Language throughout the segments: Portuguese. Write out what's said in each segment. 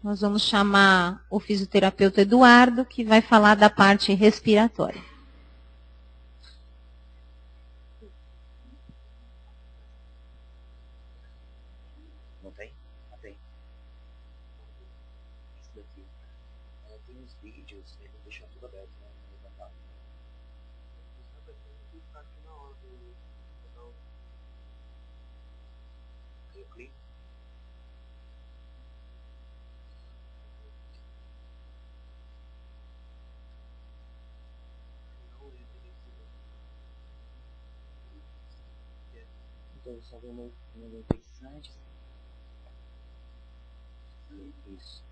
nós vamos chamar o fisioterapeuta Eduardo, que vai falar da parte respiratória. Não tem? Ah, tem. Esse daqui. Tem uns vídeos, ele deixa tudo aberto, né? Eu clico. Então, só vendo no interessante. Isso.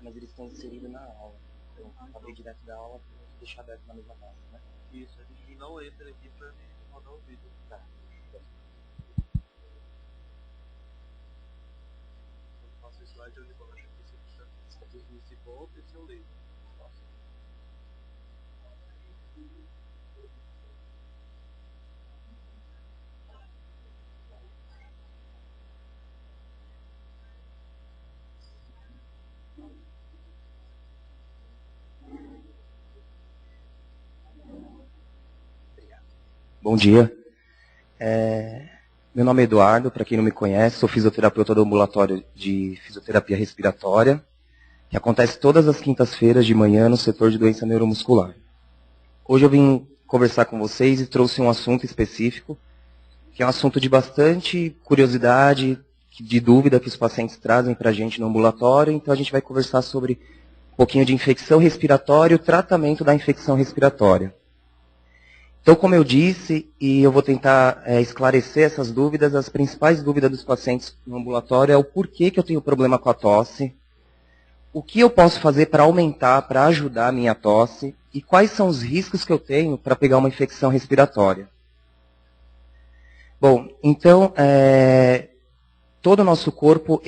Mas eles estão inseridos na aula. Então, acabei direto da aula, vou deixar aberto na mesma pasta, né? Isso, e não entra aqui para rodar o vídeo. Tá. Eu faço o slide, eu baixo aqui, se volta e se eu leio. Bom dia. Meu nome é Eduardo, para quem não me conhece, sou fisioterapeuta do ambulatório de fisioterapia respiratória, que acontece todas as quintas-feiras de manhã no setor de doença neuromuscular. Hoje eu vim conversar com vocês e trouxe um assunto específico, que é um assunto de bastante curiosidade, de dúvida que os pacientes trazem para a gente no ambulatório, então a gente vai conversar sobre um pouquinho de infecção respiratória e o tratamento da infecção respiratória. Então, como eu disse, e eu vou tentar esclarecer essas dúvidas, as principais dúvidas dos pacientes no ambulatório é o porquê que eu tenho problema com a tosse, o que eu posso fazer para aumentar, para ajudar a minha tosse, e quais são os riscos que eu tenho para pegar uma infecção respiratória. Bom, então, todo o nosso corpo,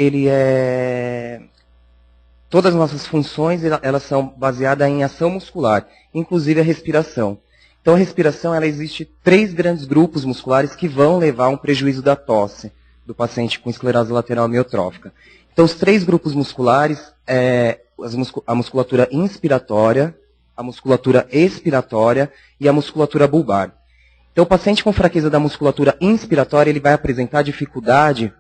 todas as nossas funções, elas são baseadas em ação muscular, inclusive a respiração. Então, a respiração, ela existe 3 grandes grupos musculares que vão levar a um prejuízo da tosse do paciente com esclerose lateral amiotrófica. Então, os 3 grupos musculares, a musculatura inspiratória, a musculatura expiratória e a musculatura bulbar. Então, o paciente com fraqueza da musculatura inspiratória, ele vai apresentar dificuldade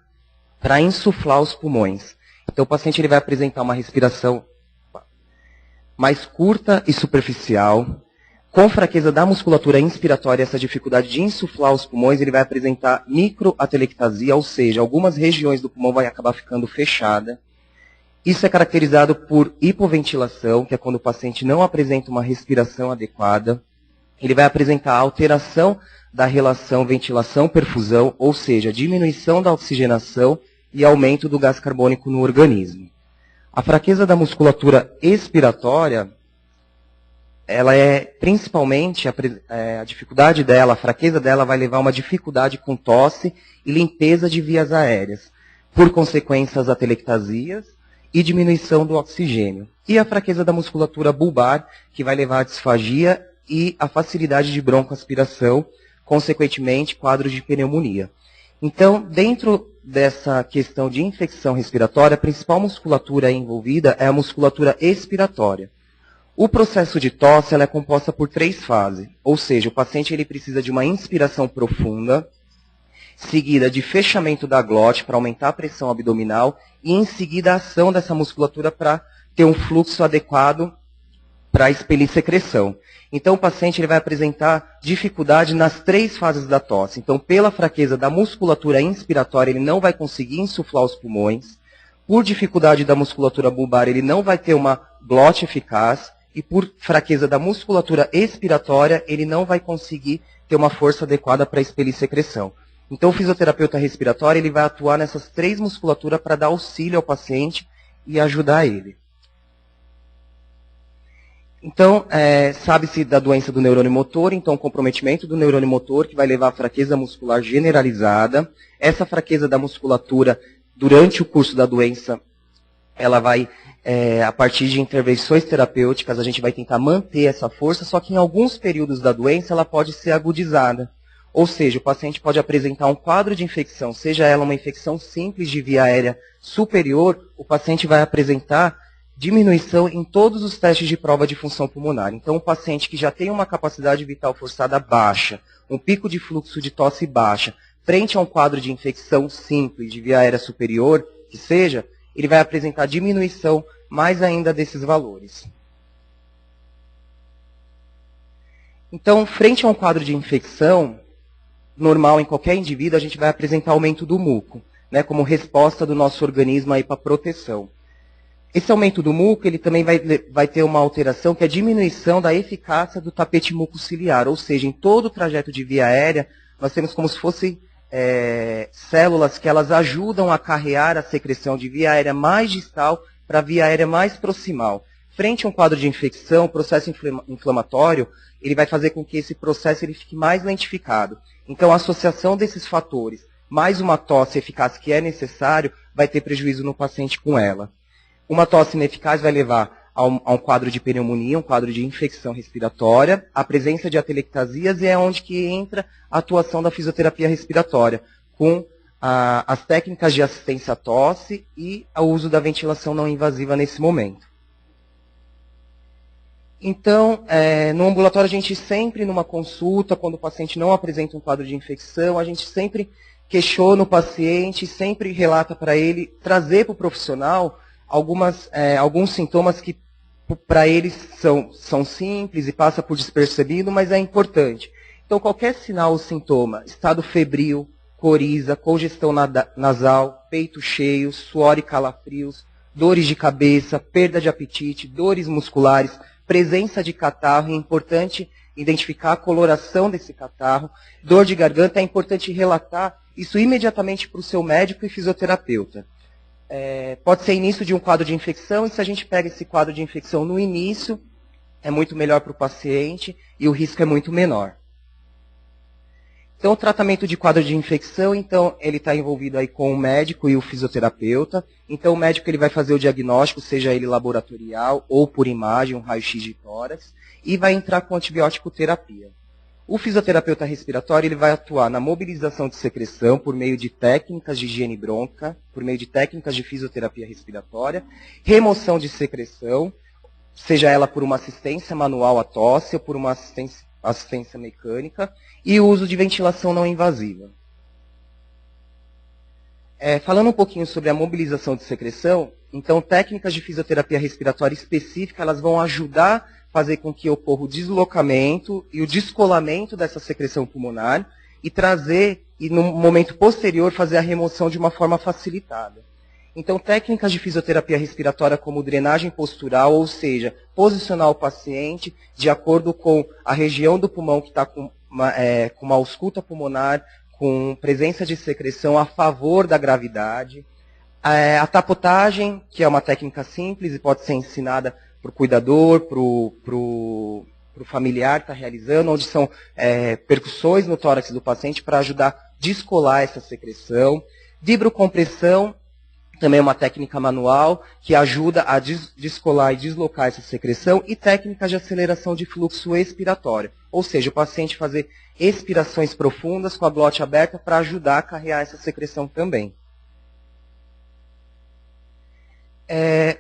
para insuflar os pulmões. Então, o paciente ele vai apresentar uma respiração mais curta e superficial. Com fraqueza da musculatura inspiratória, essa dificuldade de insuflar os pulmões, ele vai apresentar microatelectasia, ou seja, algumas regiões do pulmão vai acabar ficando fechada. Isso é caracterizado por hipoventilação, que é quando o paciente não apresenta uma respiração adequada. Ele vai apresentar alteração da relação ventilação-perfusão, ou seja, diminuição da oxigenação e aumento do gás carbônico no organismo. A fraqueza da musculatura expiratória, ela é principalmente, a dificuldade dela, a fraqueza dela vai levar a uma dificuldade com tosse e limpeza de vias aéreas, por consequência as atelectasias e diminuição do oxigênio. E a fraqueza da musculatura bulbar, que vai levar à disfagia e a facilidade de broncoaspiração, consequentemente quadros de pneumonia. Então, dentro dessa questão de infecção respiratória, a principal musculatura envolvida é a musculatura expiratória. O processo de tosse ela é composta por 3 fases, ou seja, o paciente ele precisa de uma inspiração profunda, seguida de fechamento da glote para aumentar a pressão abdominal e em seguida a ação dessa musculatura para ter um fluxo adequado para expelir secreção. Então o paciente ele vai apresentar dificuldade nas 3 fases da tosse. Então pela fraqueza da musculatura inspiratória ele não vai conseguir insuflar os pulmões, por dificuldade da musculatura bulbar ele não vai ter uma glote eficaz, e por fraqueza da musculatura expiratória, ele não vai conseguir ter uma força adequada para expelir secreção. Então, o fisioterapeuta respiratório ele vai atuar nessas 3 musculaturas para dar auxílio ao paciente e ajudar ele. Então, sabe-se da doença do neurônio motor, então comprometimento do neurônio motor, que vai levar à fraqueza muscular generalizada. Essa fraqueza da musculatura, durante o curso da doença, ela vai... a partir de intervenções terapêuticas, a gente vai tentar manter essa força, só que em alguns períodos da doença ela pode ser agudizada. Ou seja, o paciente pode apresentar um quadro de infecção, seja ela uma infecção simples de via aérea superior, o paciente vai apresentar diminuição em todos os testes de prova de função pulmonar. Então, o paciente que já tem uma capacidade vital forçada baixa, um pico de fluxo de tosse baixa, frente a um quadro de infecção simples de via aérea superior, que seja, ele vai apresentar diminuição mais ainda desses valores. Então, frente a um quadro de infecção normal em qualquer indivíduo, a gente vai apresentar aumento do muco, né, como resposta do nosso organismo para a proteção. Esse aumento do muco, ele também vai ter uma alteração, que é a diminuição da eficácia do tapete mucociliar, ou seja, em todo o trajeto de via aérea, nós temos como se fossem células que elas ajudam a carrear a secreção de via aérea mais distal para a via aérea mais proximal. Frente a um quadro de infecção, o processo inflamatório, ele vai fazer com que esse processo ele fique mais lentificado. Então, a associação desses fatores, mais uma tosse eficaz que é necessário, vai ter prejuízo no paciente com ela. Uma tosse ineficaz vai levar a um quadro de pneumonia, um quadro de infecção respiratória, a presença de atelectasias, e é onde que entra a atuação da fisioterapia respiratória, com as técnicas de assistência à tosse e o uso da ventilação não invasiva nesse momento. Então, no ambulatório, a gente sempre, numa consulta, quando o paciente não apresenta um quadro de infecção, a gente sempre questiona o paciente, sempre relata para ele, trazer para o profissional alguns sintomas que para eles são simples e passa por despercebido, mas é importante. Então, qualquer sinal ou sintoma, estado febril, coriza, congestão nasal, peito cheio, suor e calafrios, dores de cabeça, perda de apetite, dores musculares, presença de catarro, é importante identificar a coloração desse catarro, dor de garganta, é importante relatar isso imediatamente para o seu médico e fisioterapeuta. Pode ser início de um quadro de infecção, e se a gente pega esse quadro de infecção no início, é muito melhor para o paciente e o risco é muito menor. Então, o tratamento de quadro de infecção, então, ele está envolvido aí com o médico e o fisioterapeuta. Então, o médico ele vai fazer o diagnóstico, seja ele laboratorial ou por imagem, um raio-x de tórax, e vai entrar com antibiótico terapia. O fisioterapeuta respiratório ele vai atuar na mobilização de secreção por meio de técnicas de higiene brônquica, por meio de técnicas de fisioterapia respiratória, remoção de secreção, seja ela por uma assistência manual à tosse ou por uma assistência mecânica, e o uso de ventilação não invasiva. Falando um pouquinho sobre a mobilização de secreção, então técnicas de fisioterapia respiratória específica, elas vão ajudar a fazer com que ocorra o deslocamento e o descolamento dessa secreção pulmonar e trazer, e no momento posterior, fazer a remoção de uma forma facilitada. Então, técnicas de fisioterapia respiratória como drenagem postural, ou seja, posicionar o paciente de acordo com a região do pulmão que está com uma ausculta pulmonar, com presença de secreção a favor da gravidade. A tapotagem, que é uma técnica simples e pode ser ensinada para o cuidador, para o familiar que está realizando, onde são percussões no tórax do paciente para ajudar a descolar essa secreção. Vibrocompressão, também é uma técnica manual que ajuda a descolar e deslocar essa secreção, e técnicas de aceleração de fluxo expiratório. Ou seja, o paciente fazer expirações profundas com a glote aberta para ajudar a carregar essa secreção também.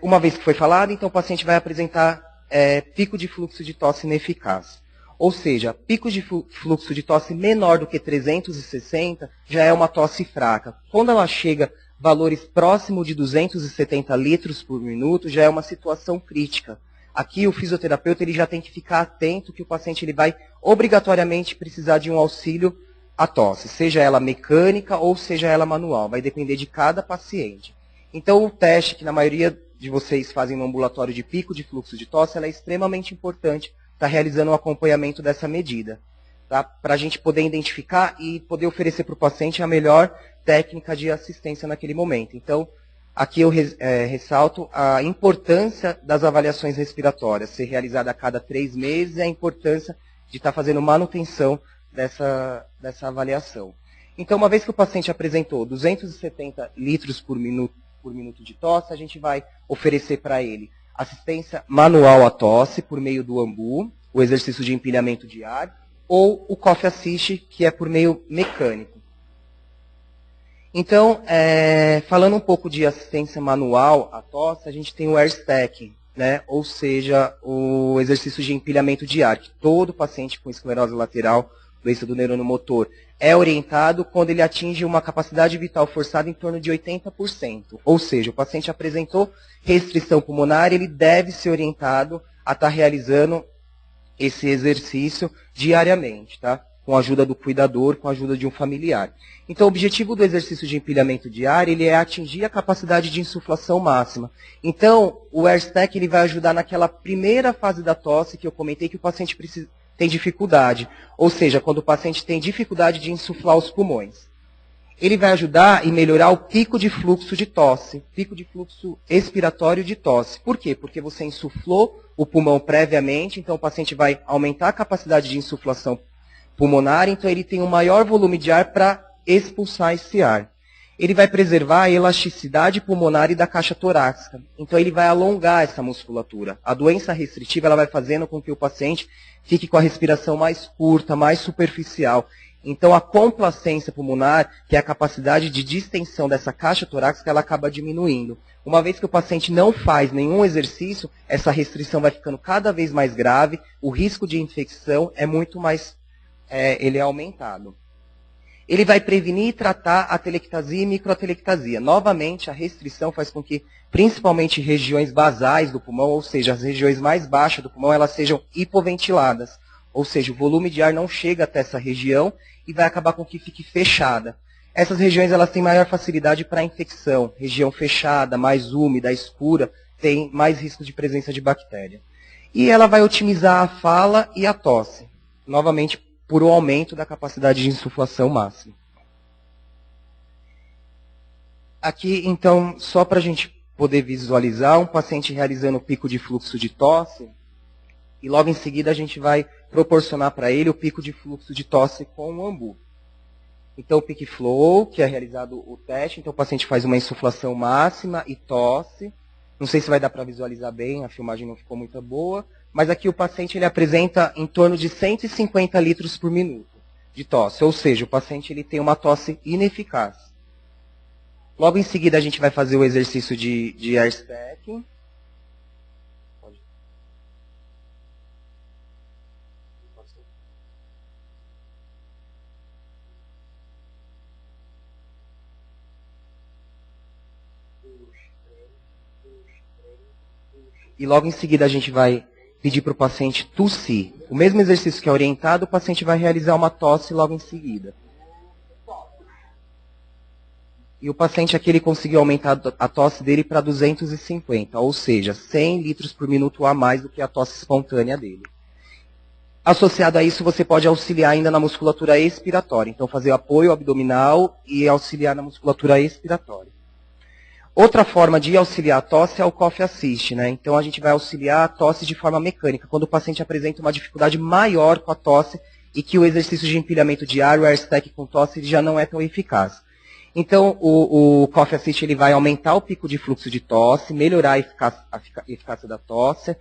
Uma vez que foi falado, então o paciente vai apresentar pico de fluxo de tosse ineficaz. Ou seja, pico de fluxo de tosse menor do que 360 já é uma tosse fraca. Quando ela chega valores próximos de 270 litros por minuto, já é uma situação crítica. Aqui o fisioterapeuta ele já tem que ficar atento que o paciente ele vai obrigatoriamente precisar de um auxílio à tosse, seja ela mecânica ou seja ela manual, vai depender de cada paciente. Então o teste que na maioria de vocês fazem no ambulatório de pico de fluxo de tosse, ela é extremamente importante estar realizando o acompanhamento dessa medida, tá? Para a gente poder identificar e poder oferecer para o paciente a melhor técnica de assistência naquele momento. Então, aqui eu ressalto a importância das avaliações respiratórias, ser realizada a cada 3 meses, e a importância de estar fazendo manutenção dessa avaliação. Então, uma vez que o paciente apresentou 270 litros por minuto de tosse, a gente vai oferecer para ele assistência manual à tosse por meio do AMBU, o exercício de empilhamento de ar, ou o Coffee Assist, que é por meio mecânico. Então, falando um pouco de assistência manual à tosse, a gente tem o Air Stacking, né? Ou seja, o exercício de empilhamento de ar, que todo paciente com esclerose lateral, doença do neurônio motor, é orientado quando ele atinge uma capacidade vital forçada em torno de 80%. Ou seja, o paciente apresentou restrição pulmonar, ele deve ser orientado a estar realizando esse exercício diariamente, tá? Com a ajuda do cuidador, com a ajuda de um familiar. Então, o objetivo do exercício de empilhamento de ar, ele é atingir a capacidade de insuflação máxima. Então, o AirStack, ele vai ajudar naquela primeira fase da tosse que eu comentei que o paciente tem dificuldade. Ou seja, quando o paciente tem dificuldade de insuflar os pulmões. Ele vai ajudar e melhorar o pico de fluxo de tosse, pico de fluxo expiratório de tosse. Por quê? Porque você insuflou o pulmão previamente, então o paciente vai aumentar a capacidade de insuflação pulmonar, então ele tem um maior volume de ar para expulsar esse ar. Ele vai preservar a elasticidade pulmonar e da caixa torácica. Então ele vai alongar essa musculatura. A doença restritiva ela vai fazendo com que o paciente fique com a respiração mais curta, mais superficial. Então a complacência pulmonar, que é a capacidade de distensão dessa caixa torácica, ela acaba diminuindo. Uma vez que o paciente não faz nenhum exercício, essa restrição vai ficando cada vez mais grave, o risco de infecção é muito mais, ele é aumentado. Ele vai prevenir e tratar a telectasia e microtelectasia. Novamente, a restrição faz com que, principalmente regiões basais do pulmão, ou seja, as regiões mais baixas do pulmão, elas sejam hipoventiladas. Ou seja, o volume de ar não chega até essa região e vai acabar com que fique fechada. Essas regiões elas têm maior facilidade para infecção. Região fechada, mais úmida, escura, tem mais risco de presença de bactéria. E ela vai otimizar a fala e a tosse. Novamente, por um aumento da capacidade de insuflação máxima. Aqui, então, só para a gente poder visualizar, um paciente realizando o pico de fluxo de tosse, e logo em seguida a gente vai proporcionar para ele o pico de fluxo de tosse com o AMBU. Então, o Peak Flow, que é realizado o teste, então o paciente faz uma insuflação máxima e tosse. Não sei se vai dar para visualizar bem, a filmagem não ficou muito boa. Mas aqui o paciente ele apresenta em torno de 150 litros por minuto de tosse. Ou seja, o paciente ele tem uma tosse ineficaz. Logo em seguida a gente vai fazer o exercício de air stacking. E logo em seguida a gente vai pedir para o paciente tossir. O mesmo exercício que é orientado, o paciente vai realizar uma tosse logo em seguida. E o paciente aqui ele conseguiu aumentar a tosse dele para 250, ou seja, 100 litros por minuto a mais do que a tosse espontânea dele. Associado a isso, você pode auxiliar ainda na musculatura expiratória. Então, fazer apoio abdominal e auxiliar na musculatura expiratória. Outra forma de auxiliar a tosse é o Coffee Assist, né? Então a gente vai auxiliar a tosse de forma mecânica, quando o paciente apresenta uma dificuldade maior com a tosse e que o exercício de empilhamento de ar, o Air Stack com tosse, ele já não é tão eficaz. Então o Coffee Assist ele vai aumentar o pico de fluxo de tosse, melhorar a eficácia da tosse.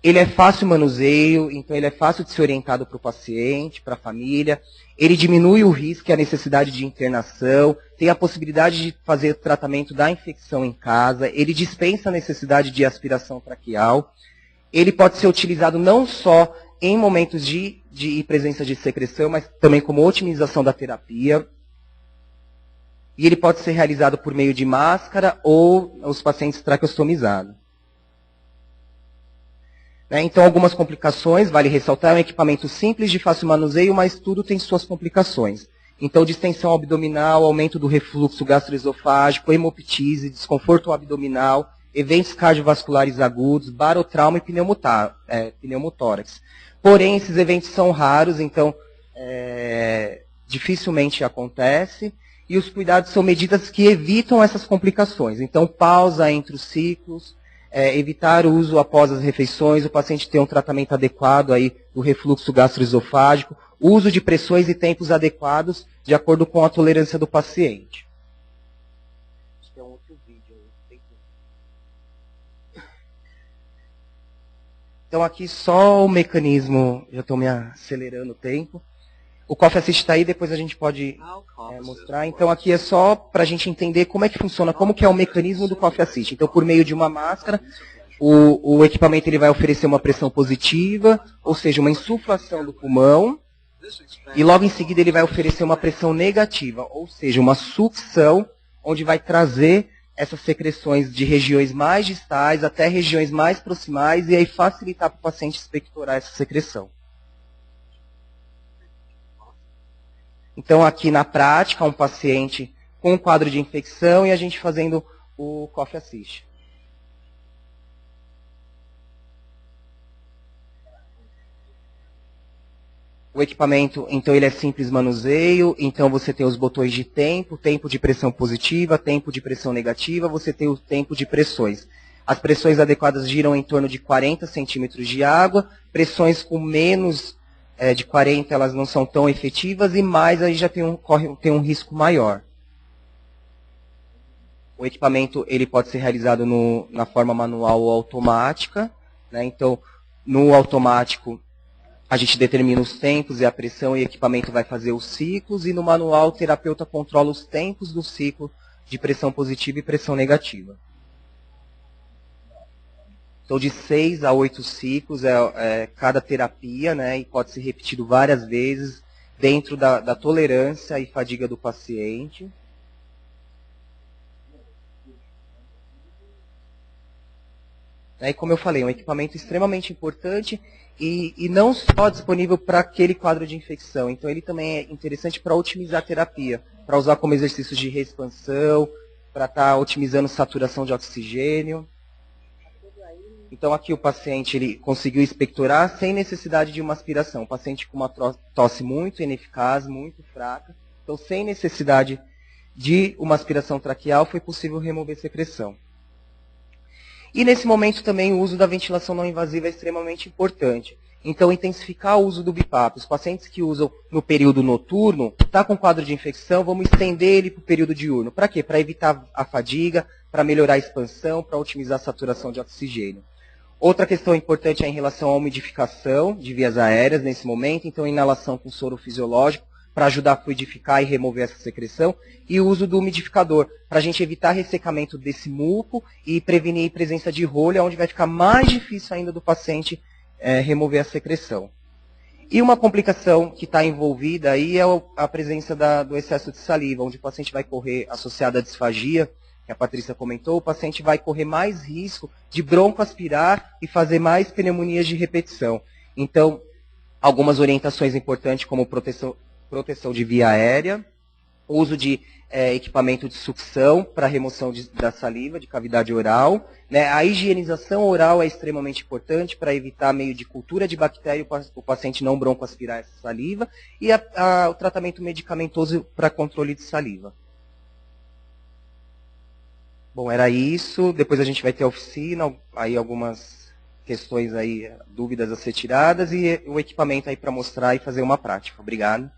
Ele é fácil manuseio, então ele é fácil de ser orientado para o paciente, para a família. Ele diminui o risco e a necessidade de internação, tem a possibilidade de fazer o tratamento da infecção em casa, ele dispensa a necessidade de aspiração traqueal. Ele pode ser utilizado não só em momentos de presença de secreção, mas também como otimização da terapia. E ele pode ser realizado por meio de máscara ou os pacientes traqueostomizados. Então, algumas complicações, vale ressaltar, é um equipamento simples, de fácil manuseio, mas tudo tem suas complicações. Então, distensão abdominal, aumento do refluxo gastroesofágico, hemoptise, desconforto abdominal, eventos cardiovasculares agudos, barotrauma e pneumotórax. Porém, esses eventos são raros, então dificilmente acontece, e os cuidados são medidas que evitam essas complicações. Então, pausa entre os ciclos, evitar o uso após as refeições, o paciente ter um tratamento adequado aí do refluxo gastroesofágico, uso de pressões e tempos adequados de acordo com a tolerância do paciente. Acho que é um outro vídeo. Então aqui só o mecanismo, já estou me acelerando o tempo. O Coffee Assist está aí, depois a gente pode mostrar. Então aqui é só para a gente entender como é que funciona, como que é o mecanismo do Coffee Assist. Então por meio de uma máscara, o equipamento ele vai oferecer uma pressão positiva, ou seja, uma insuflação do pulmão, e logo em seguida ele vai oferecer uma pressão negativa, ou seja, uma sucção, onde vai trazer essas secreções de regiões mais distais até regiões mais proximais e aí facilitar para o paciente expectorar essa secreção. Então aqui na prática, um paciente com um quadro de infecção e a gente fazendo o Coffee Assist. O equipamento, então, ele é simples manuseio, então você tem os botões de tempo, tempo de pressão positiva, tempo de pressão negativa, você tem o tempo de pressões. As pressões adequadas giram em torno de 40 centímetros de água, pressões com menos de 40 elas não são tão efetivas, e mais aí já tem um risco maior. O equipamento ele pode ser realizado na forma manual ou automática, né? Então, no automático, a gente determina os tempos e a pressão e o equipamento vai fazer os ciclos, e no manual o terapeuta controla os tempos do ciclo de pressão positiva e pressão negativa. Então, de 6 a 8 ciclos é cada terapia, né, e pode ser repetido várias vezes dentro da tolerância e fadiga do paciente. E como eu falei, é um equipamento extremamente importante e não só disponível para aquele quadro de infecção. Então, ele também é interessante para otimizar a terapia, para usar como exercícios de reexpansão, para estar otimizando saturação de oxigênio. Então, aqui o paciente ele conseguiu expectorar sem necessidade de uma aspiração. O paciente com uma tosse muito ineficaz, muito fraca. Então, sem necessidade de uma aspiração traqueal, foi possível remover secreção. E nesse momento também o uso da ventilação não invasiva é extremamente importante. Então, intensificar o uso do BiPAP. Os pacientes que usam no período noturno, está com quadro de infecção, vamos estender ele para o período diurno. Para quê? Para evitar a fadiga, para melhorar a expansão, para otimizar a saturação de oxigênio. Outra questão importante é em relação à umidificação de vias aéreas nesse momento. Então, inalação com soro fisiológico, para ajudar a fluidificar e remover essa secreção, e o uso do umidificador, para a gente evitar ressecamento desse muco e prevenir presença de rolha, onde vai ficar mais difícil ainda do paciente remover a secreção. E uma complicação que está envolvida aí é a presença do excesso de saliva, onde o paciente vai correr, associado à disfagia, que a Patrícia comentou, o paciente vai correr mais risco de broncoaspirar e fazer mais pneumonias de repetição. Então, algumas orientações importantes, como proteção de via aérea, uso de equipamento de sucção para remoção da saliva, de cavidade oral. Né? A higienização oral é extremamente importante para evitar meio de cultura de bactéria e o paciente não broncoaspirar essa saliva. E o tratamento medicamentoso para controle de saliva. Bom, era isso. Depois a gente vai ter a oficina, aí algumas questões aí, dúvidas a ser tiradas, e o equipamento aí para mostrar e fazer uma prática. Obrigado.